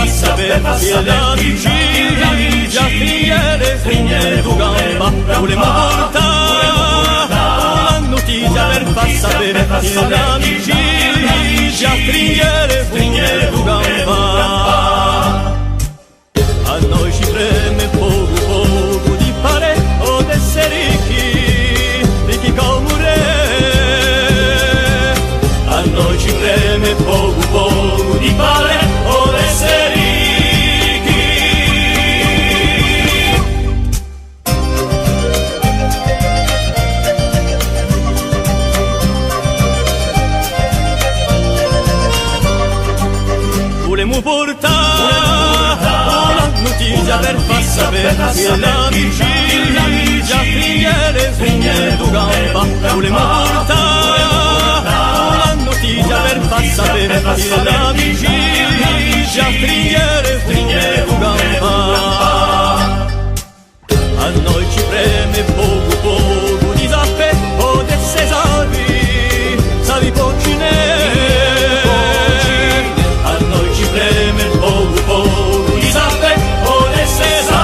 far sapere che l'amicizia stringere tu gamba. Volemo portare una notizia per far sapere che l'amicizia stringere tu gamba. A noi ci preme poco di fare o d'essere ricchi come re. A noi ci preme poco di fare o d'essere ricchi. Volemo portare una notizia per far sapere che l'amicizia stringere tu gamba. Volemo portare una notizia per far sapere che l'amicizia stringere tu gamba. A noi ci preme poco di sape o d'esse savi poccine. A noi ci preme poco di sape o d'esse savi.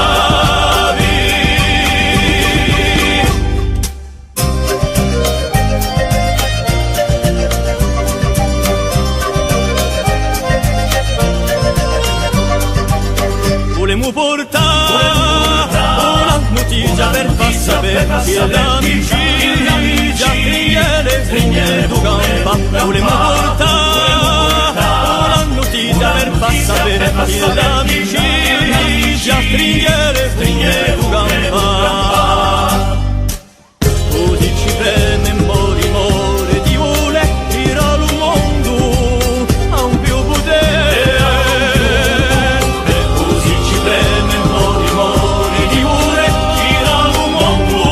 Volemo portare una notizia per far sapere che l'amicizia stringere tu gamba. Volemo portare una notizia per far sapere che l'amicizia stringere tu gamba. Così ci preme more ti vuole girare il mondo a un più potere. Così ci preme more ti vuole girare il mondo.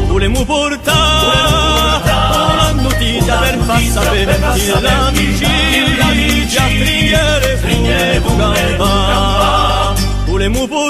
Volemo portare una notizia per far sapere che l'amicizia stringere tu gamba. Volemo portare